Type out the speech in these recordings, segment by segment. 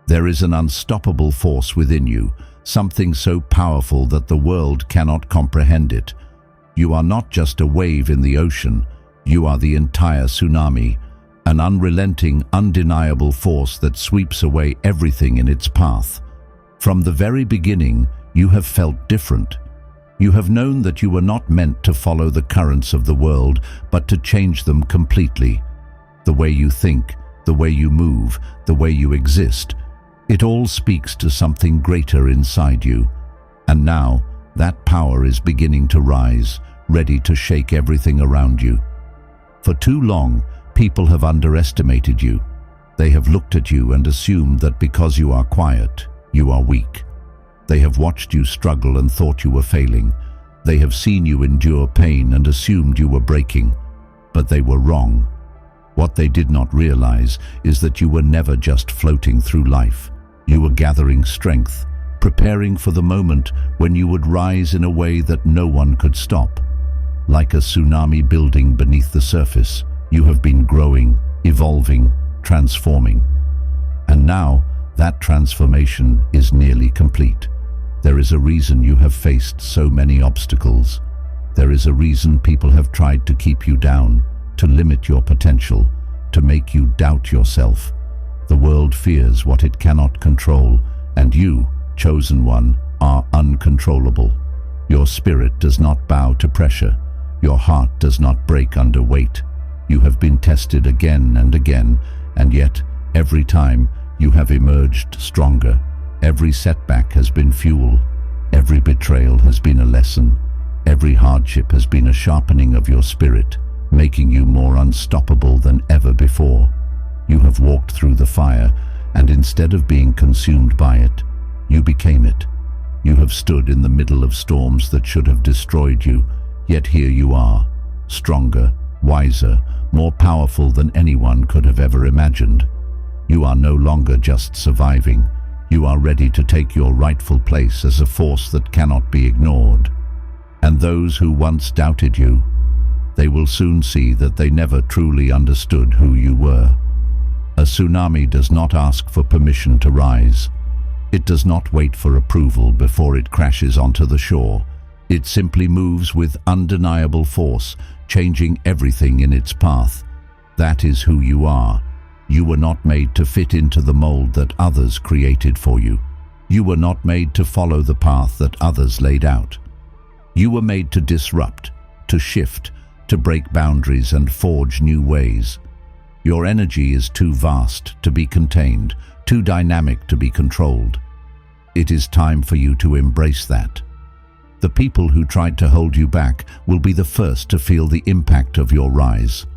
There is an unstoppable force within you, something so powerful that the world cannot comprehend it. You are not just a wave in the ocean, you are the entire tsunami, an unrelenting, undeniable force that sweeps away everything in its path. From the very beginning, you have felt different. You have known that you were not meant to follow the currents of the world, but to change them completely. The way you think, the way you move, the way you exist, it all speaks to something greater inside you. And now, that power is beginning to rise, ready to shake everything around you. For too long, people have underestimated you. They have looked at you and assumed that because you are quiet, you are weak. They have watched you struggle and thought you were failing. They have seen you endure pain and assumed you were breaking. But they were wrong. What they did not realize is that you were never just floating through life. You were gathering strength, preparing for the moment when you would rise in a way that no one could stop. Like a tsunami building beneath the surface, you have been growing, evolving, transforming. And now, that transformation is nearly complete. There is a reason you have faced so many obstacles. There is a reason people have tried to keep you down, to limit your potential, to make you doubt yourself. The world fears what it cannot control, and you, chosen one, are uncontrollable. Your spirit does not bow to pressure. Your heart does not break under weight. You have been tested again and again, and yet, every time, you have emerged stronger. Every setback has been fuel. Every betrayal has been a lesson. Every hardship has been a sharpening of your spirit, making you more unstoppable than ever before. You have walked through the fire, and instead of being consumed by it, you became it. You have stood in the middle of storms that should have destroyed you, yet here you are, stronger, wiser, more powerful than anyone could have ever imagined. You are no longer just surviving. You are ready to take your rightful place as a force that cannot be ignored. And those who once doubted you, they will soon see that they never truly understood who you were. A tsunami does not ask for permission to rise. It does not wait for approval before it crashes onto the shore. It simply moves with undeniable force, changing everything in its path. That is who you are. You were not made to fit into the mold that others created for you. You were not made to follow the path that others laid out. You were made to disrupt, to shift, to break boundaries and forge new ways. Your energy is too vast to be contained, too dynamic to be controlled. It is time for you to embrace that. The people who tried to hold you back will be the first to feel the impact of your rise.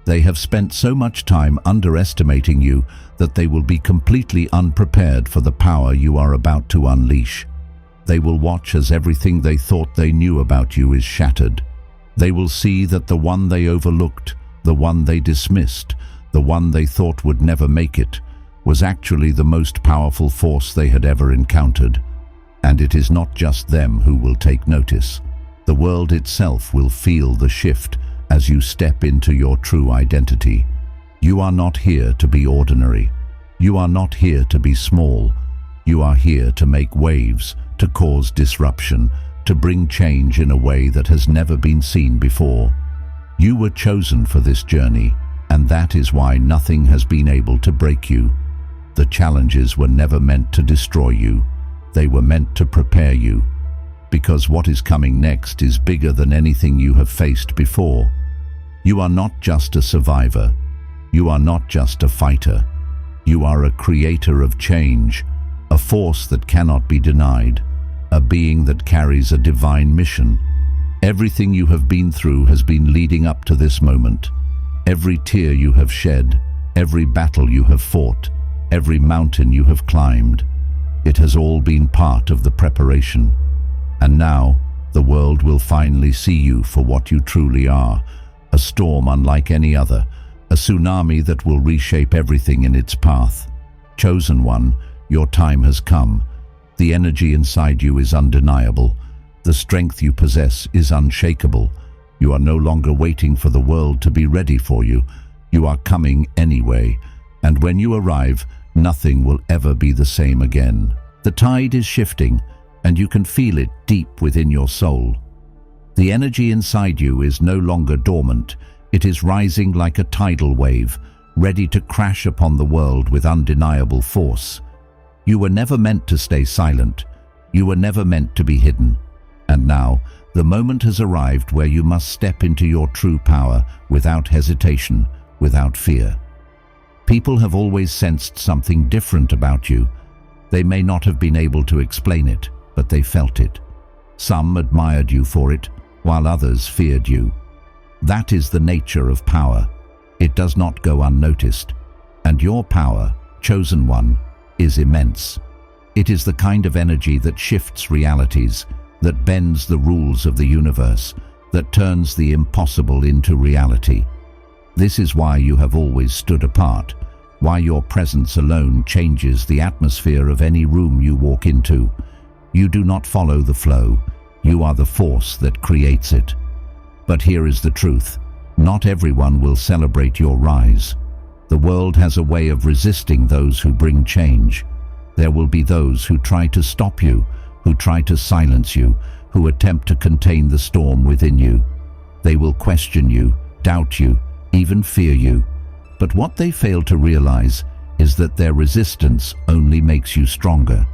They have spent so much time underestimating you that they will be completely unprepared for the power you are about to unleash. They will watch as everything they thought they knew about you is shattered. They will see that the one they overlooked, the one they dismissed, the one they thought would never make it, was actually the most powerful force they had ever encountered. And it is not just them who will take notice. The world itself will feel the shift as you step into your true identity. You are not here to be ordinary. You are not here to be small. You are here to make waves, to cause disruption, to bring change in a way that has never been seen before. You were chosen for this journey, and that is why nothing has been able to break you. The challenges were never meant to destroy you. They were meant to prepare you. Because what is coming next is bigger than anything you have faced before. You are not just a survivor. You are not just a fighter. You are a creator of change, a force that cannot be denied, a being that carries a divine mission. Everything you have been through has been leading up to this moment. Every tear you have shed, every battle you have fought, every mountain you have climbed, it has all been part of the preparation. And now, the world will finally see you for what you truly are, a storm unlike any other, a tsunami that will reshape everything in its path. Chosen one, your time has come. The energy inside you is undeniable. The strength you possess is unshakable. You are no longer waiting for the world to be ready for you. You are coming anyway. And when you arrive, Nothing will ever be the same again. The tide is shifting, and you can feel it deep within your soul. The energy inside you is no longer dormant. It is rising like a tidal wave, ready to crash upon the world with undeniable force. You were never meant to stay silent. You were never meant to be hidden. And now, the moment has arrived where you must step into your true power without hesitation, without fear. People have always sensed something different about you. They may not have been able to explain it, but they felt it. Some admired you for it, while others feared you. That is the nature of power. It does not go unnoticed. And your power, chosen one, is immense. It is the kind of energy that shifts realities, that bends the rules of the universe, that turns the impossible into reality. This is why you have always stood apart, why your presence alone changes the atmosphere of any room you walk into. You do not follow the flow. You are the force that creates it. But here is the truth. Not everyone will celebrate your rise. The world has a way of resisting those who bring change. There will be those who try to stop you, who try to silence you, who attempt to contain the storm within you. They will question you, doubt you, even fear you. But what they fail to realize is that their resistance only makes you stronger.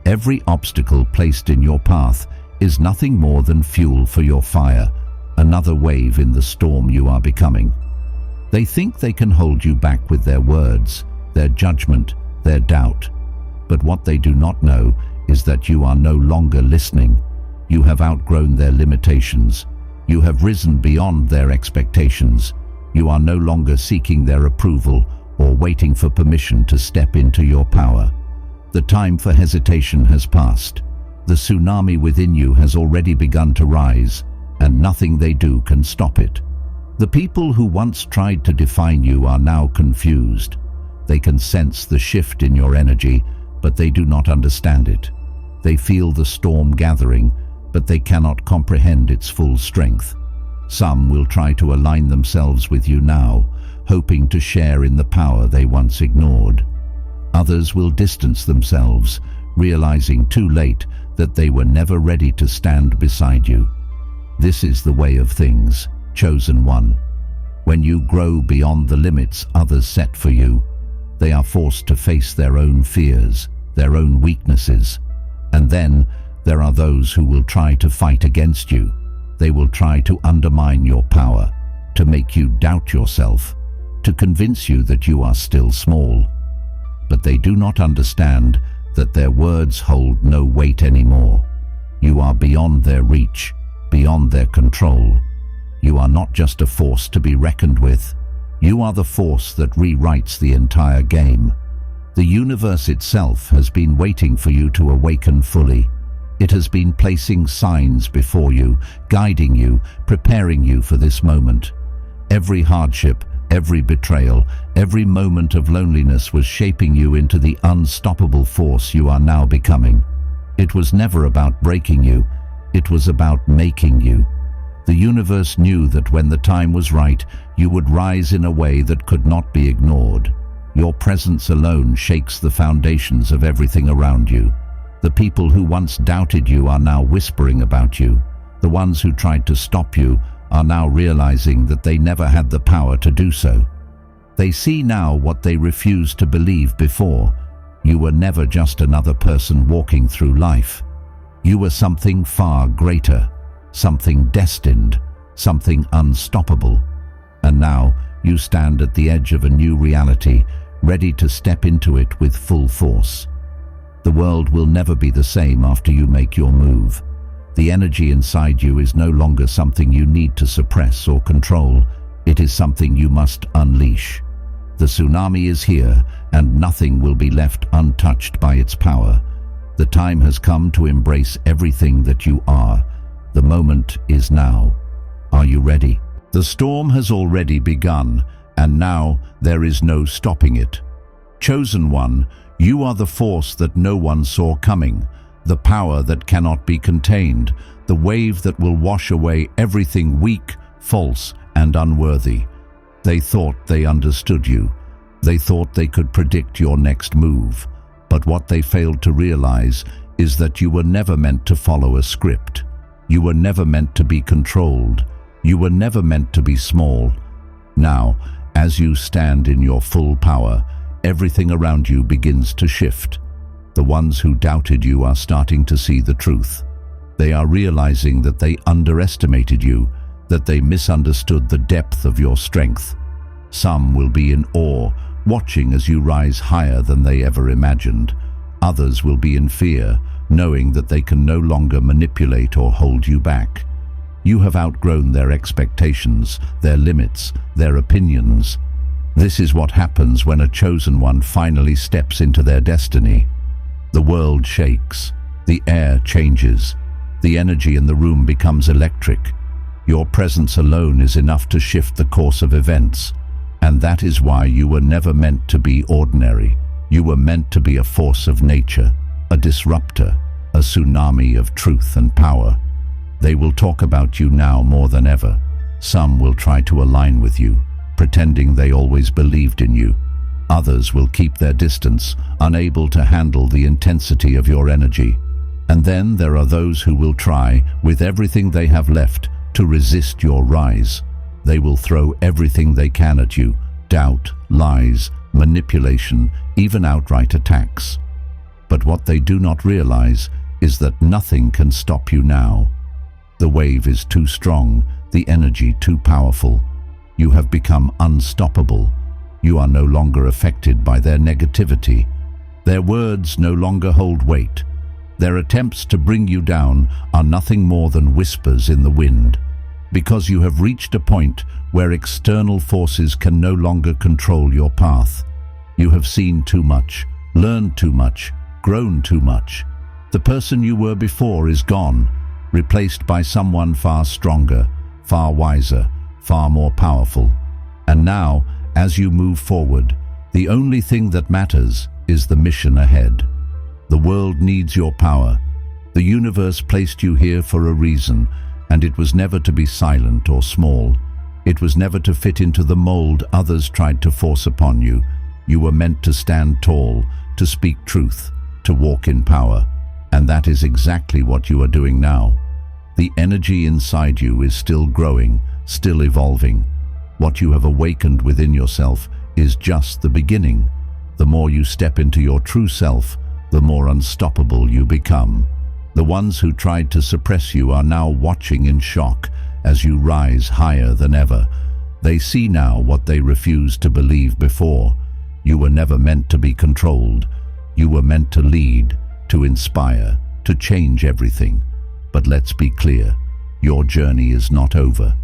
Every obstacle placed in your path is nothing more than fuel for your fire, another wave in the storm you are becoming. They think they can hold you back with their words, their judgment, their doubt. But what they do not know is that you are no longer listening. You have outgrown their limitations. You have risen beyond their expectations. You are no longer seeking their approval or waiting for permission to step into your power. The time for hesitation has passed. The tsunami within you has already begun to rise, and nothing they do can stop it. The people who once tried to define you are now confused. They can sense the shift in your energy, but they do not understand it. They feel the storm gathering, but they cannot comprehend its full strength. Some will try to align themselves with you now, hoping to share in the power they once ignored. Others will distance themselves, realizing too late that they were never ready to stand beside you. This is the way of things, chosen one. When you grow beyond the limits others set for you, they are forced to face their own fears, their own weaknesses. And then there are those who will try to fight against you. They will try to undermine your power, to make you doubt yourself, to convince you that you are still small. But they do not understand that their words hold no weight anymore. You are beyond their reach, beyond their control. You are not just a force to be reckoned with. You are the force that rewrites the entire game. The universe itself has been waiting for you to awaken fully. It has been placing signs before you, guiding you, preparing you for this moment. Every hardship, every betrayal, every moment of loneliness was shaping you into the unstoppable force you are now becoming. It was never about breaking you. It was about making you. The universe knew that when the time was right, you would rise in a way that could not be ignored. Your presence alone shakes the foundations of everything around you. The people who once doubted you are now whispering about you. The ones who tried to stop you are now realizing that they never had the power to do so. They see now what they refused to believe before. You were never just another person walking through life. You were something far greater, something destined, something unstoppable. And now you stand at the edge of a new reality, ready to step into it with full force. The world will never be the same after you make your move. The energy inside you is no longer something you need to suppress or control. It is something you must unleash. The tsunami is here, and nothing will be left untouched by its power. The time has come to embrace everything that you are. The moment is now. Are you ready? The storm has already begun, and now there is no stopping it. Chosen one, you are the force that no one saw coming, the power that cannot be contained, the wave that will wash away everything weak, false, and unworthy. They thought they understood you, They thought they could predict your next move, but what they failed to realize is that you were never meant to follow a script. You were never meant to be controlled. You were never meant to be small. Now, as you stand in your full power, everything around you begins to shift. The ones who doubted you are starting to see the truth. They are realizing that they underestimated you, that they misunderstood the depth of your strength. Some will be in awe, watching as you rise higher than they ever imagined. Others will be in fear, knowing that they can no longer manipulate or hold you back. You have outgrown their expectations, their limits, their opinions. This is what happens when a chosen one finally steps into their destiny. The world shakes, the air changes, the energy in the room becomes electric. Your presence alone is enough to shift the course of events. And that is why you were never meant to be ordinary. You were meant to be a force of nature, a disruptor, a tsunami of truth and power. They will talk about you now more than ever. Some will try to align with you, pretending they always believed in you. Others will keep their distance, unable to handle the intensity of your energy. And then there are those who will try, with everything they have left, to resist your rise. They will throw everything they can at you: doubt, lies, manipulation, even outright attacks. But what they do not realize is that nothing can stop you now. The wave is too strong, the energy too powerful. You have become unstoppable. You are no longer affected by their negativity. Their words no longer hold weight. Their attempts to bring you down are nothing more than whispers in the wind. Because you have reached a point where external forces can no longer control your path. You have seen too much, learned too much, grown too much. The person you were before is gone, replaced by someone far stronger, far wiser, far more powerful. And now, as you move forward, the only thing that matters is the mission ahead. The world needs your power. The universe placed you here for a reason, and it was never to be silent or small. It was never to fit into the mold others tried to force upon you. You were meant to stand tall, to speak truth, to walk in power. And that is exactly what you are doing now. The energy inside you is still growing, still evolving. What you have awakened within yourself is just the beginning. The more you step into your true self, the more unstoppable you become. The ones who tried to suppress you are now watching in shock as you rise higher than ever. They see now what they refused to believe before. You were never meant to be controlled. You were meant to lead, to inspire, to change everything. But let's be clear, your journey is not over.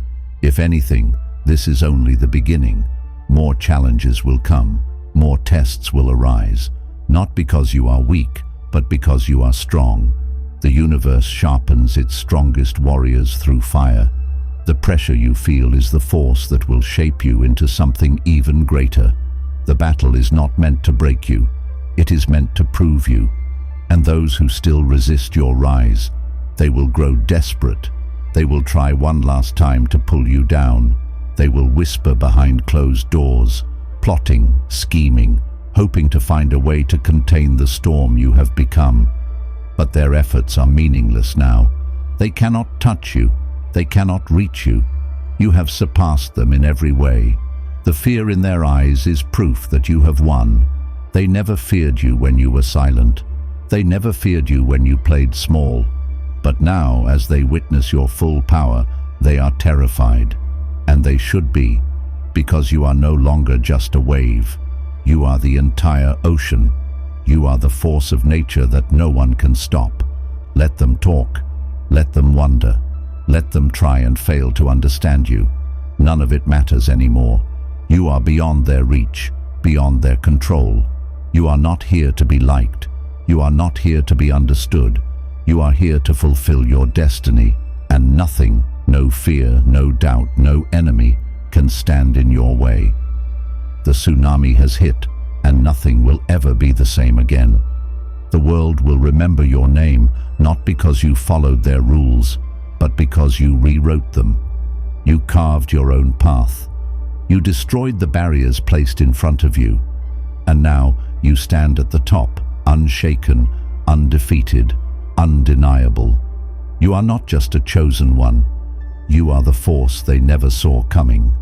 If anything, this is only the beginning. More challenges will come, more tests will arise, not because you are weak, but because you are strong. The universe sharpens its strongest warriors through fire. The pressure you feel is the force that will shape you into something even greater. The battle is not meant to break you, it is meant to prove you. And those who still resist your rise, they will grow desperate. They will try one last time to pull you down. They will whisper behind closed doors, plotting, scheming, hoping to find a way to contain the storm you have become. But their efforts are meaningless now. They cannot touch you. They cannot reach you. You have surpassed them in every way. The fear in their eyes is proof that you have won. They never feared you when you were silent. They never feared you when you played small. But now, as they witness your full power, they are terrified. And they should be, because you are no longer just a wave. You are the entire ocean. You are the force of nature that no one can stop. Let them talk. Let them wonder. Let them try and fail to understand you. None of it matters anymore. You are beyond their reach, beyond their control. You are not here to be liked. You are not here to be understood. You are here to fulfill your destiny, and nothing, no fear, no doubt, no enemy can stand in your way. The tsunami has hit, and nothing will ever be the same again. The world will remember your name, not because you followed their rules, but because you rewrote them. You carved your own path. You destroyed the barriers placed in front of you. And now you stand at the top, unshaken, undefeated, undeniable. You are not just a chosen one. You are the force they never saw coming.